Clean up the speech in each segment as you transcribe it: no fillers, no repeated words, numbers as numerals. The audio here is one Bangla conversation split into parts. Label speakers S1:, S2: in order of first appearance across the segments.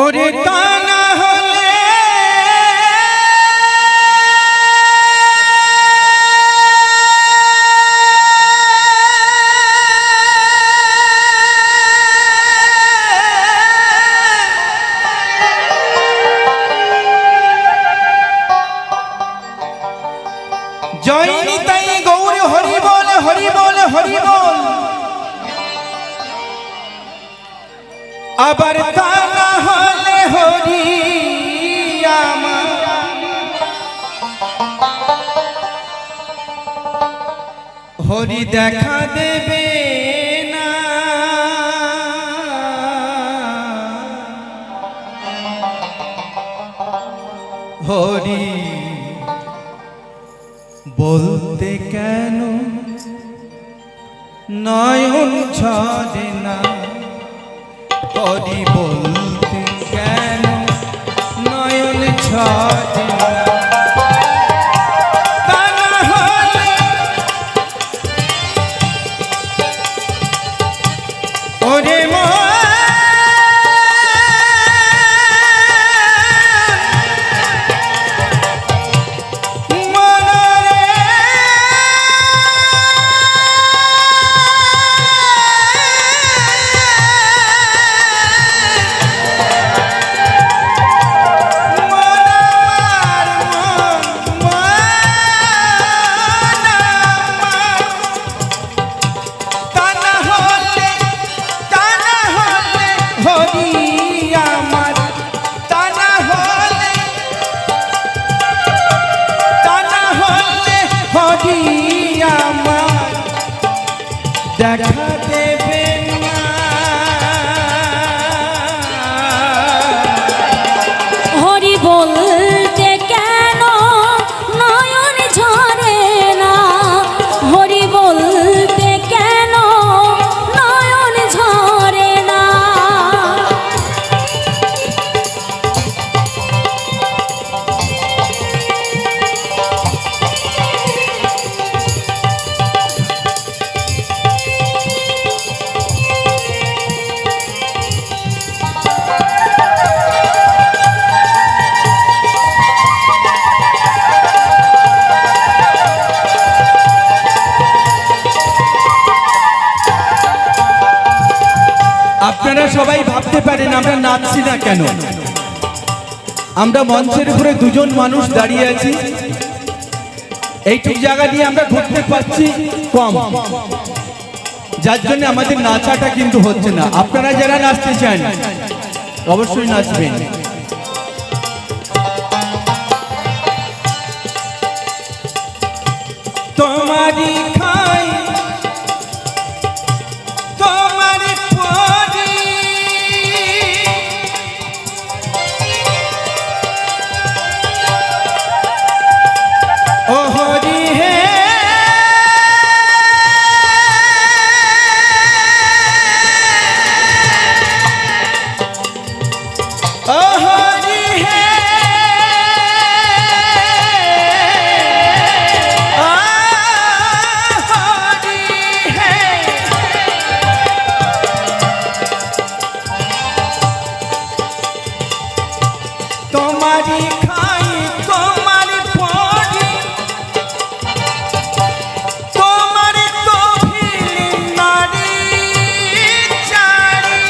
S1: ওরে তা না হলে জয় নিতাই গৌর হরি বল হরি বল হরি বল। আবার তা না হলে হরি আমার হরি দেখা দেবে না। হরি বলতে কেন নয়ন ঝরে না। হরি বলতে কেন নয়ন ঝরে না। তা না হলে ওরে দেখা দেবে না।
S2: হরি বলতে কেন নয়ন ঝরে না। হরি বলতে কেন নয়ন ঝরে না।
S1: আপনারা সবাই ভাবতে পারেন আমরা নাচছি না কেন। আমরা মঞ্চের উপরে দুজন মানুষ দাঁড়িয়ে আছি, এইটুক জায়গা দিয়ে আমরা ঘুরতে পারছি কম, যার জন্য আমাদের নাচাটা কিন্তু হচ্ছে না। আপনারা যারা নাচতে চান অবশ্যই নাচবেন। তোমারই খাই তোমারই পরি ও হরি হে ও হরি হে তোমারি খাই তোমারি পড়ি তোমারি তো ভিলি নারী চারি।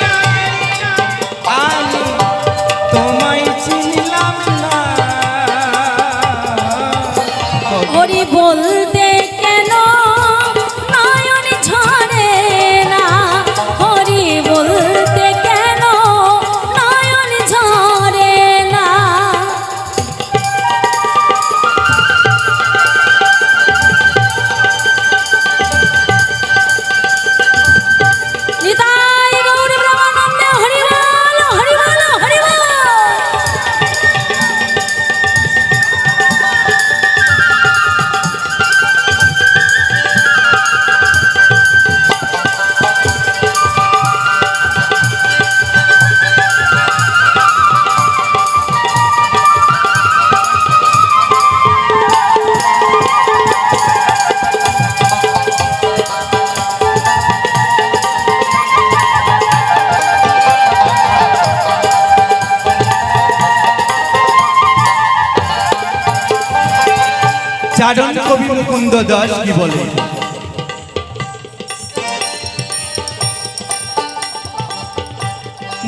S1: আমি তোমায় চিনলাম না।
S2: হরি বলতে কেন নয়ন ঝরে না। হরি বলতে কেন নয়ন ঝরে না।
S1: চারণ কবি মুকুন্দ দাস কি বলে?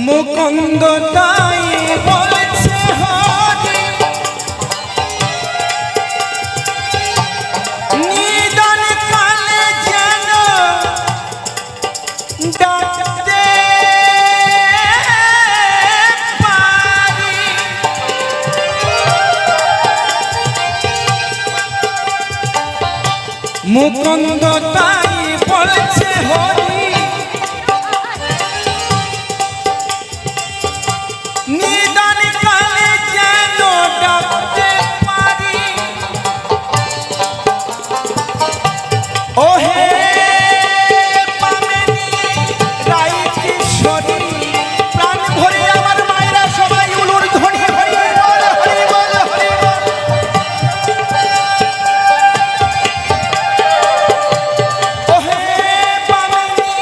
S1: মুকুন্দ তাই বলেছে হরি নিদান কালে যেন ডাকতে পারি। মুকুন্দ তাই বলেছে হরি নিদান কালে যেন ডাকতে পারি। ওহে পামেনি রাই কিশোরী, প্রাণ ভরে আমার মায়েরা সবাই উলুর ধ্বনি হরি বল হরি বল হরি বল। ওহে পামেনি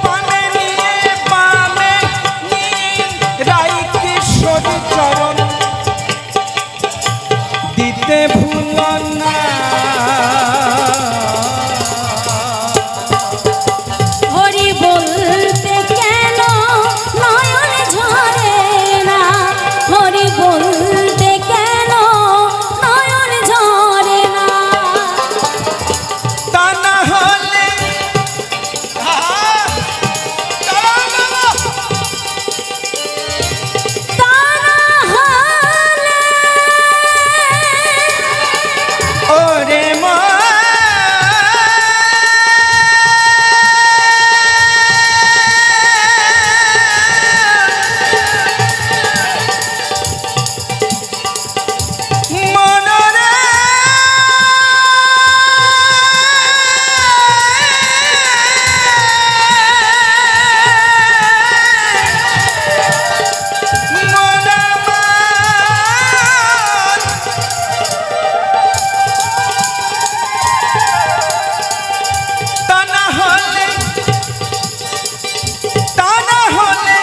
S1: পামেনি পামেনি রাই কিশোরী চরণ দিতে ভুল না।
S2: হরি বলতে কেন নয়ন ঝরে না, হরি বলতে কেন নয়ন ঝরে না।
S1: তা না হলে
S2: তা না হলে
S1: ওরে মা মনরে মনমান তা না হলে তা না হলে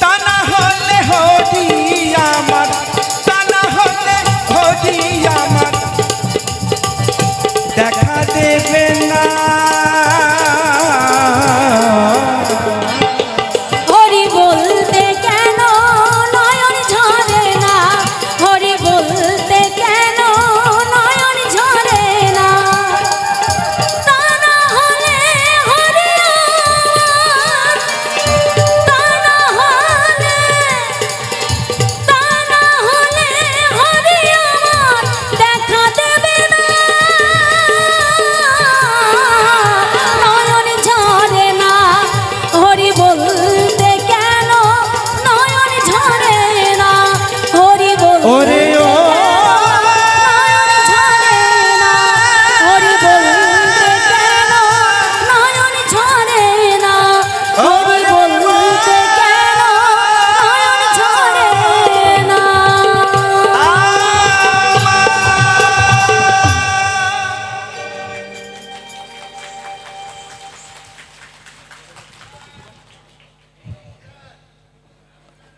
S1: তা না হলে হরি আমার, তা না হলে হরি আমার দেখা দেবে না।
S2: হরি বলতে কেন নয়ন ঝরে না, হরি বলতে কেন নয়ন ঝরে না। তা না হলে হরি আমার, তা না হলে হরি আমার দেখা দেবে না। নয়ন ঝরে না, হরি বলতে কেন নয়ন ঝরে না, হরি বলতে
S1: ওরে ও
S2: নয়ন ঝরে না, হরি বলতে কেন নয়ন ঝরে না, হরি বলতে কেন নয়ন ঝরে না।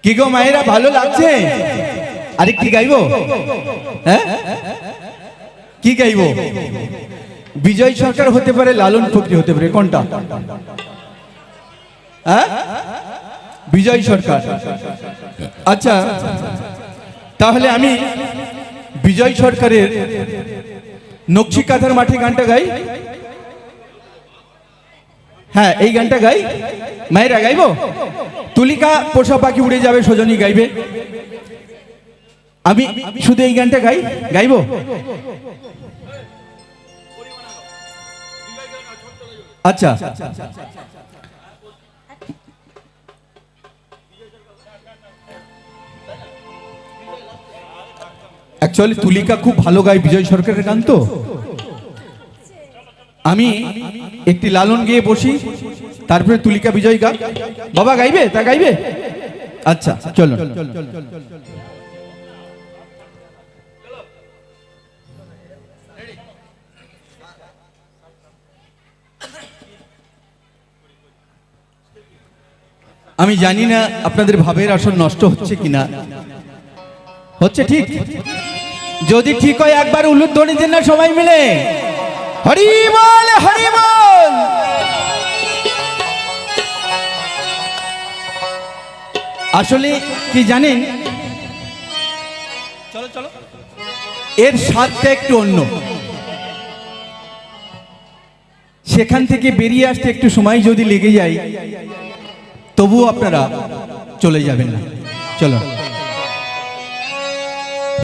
S1: কি গো মায়েরা ভালো লাগছে? আরেকটি গাইবো? হ্যাঁ কি গাইবো? বিজয় সরকার হতে পারে, লালন ফকরি হতে পারে, কোনটা? হ্যাঁ বিজয় সরকার। আচ্ছা তাহলে আমি বিজয় সরকারের নকশি কাঁথার মাঠে গানটা গাই। হ্যাঁ এই গানটা গাই। মায়েরা গাইবো? তুলিকা পোষা পাখি উড়ে যাবে সজনী গাইবে। আমি শুধু এই গানটা গাইবো? আচ্ছা অ্যাকচুয়ালি তুলিকা খুব ভালো গায় বিজয় সরকারের গান, তো আমি একটি লালন গিয়ে বসি, তারপরে তুলিকা বিজয় গান। বাবা গাইবে? তা গাইবে? আচ্ছা চলো। আমি জানি না আপনাদের ভাবের আসর নষ্ট হচ্ছে কিনা। হচ্ছে ঠিক? যদি ঠিক হয় একবার উলুধ্বনি দেন না সবাই মিলে। হরি বল হরি বল। আসলে কি জানেন, চলো চলো, এর স্বাদটা একটু অন্য। সেখান থেকে বেরিয়ে আসতে একটু সময় যদি লেগে যায় তবুও আপনারা চলে যাবেন না। চলো।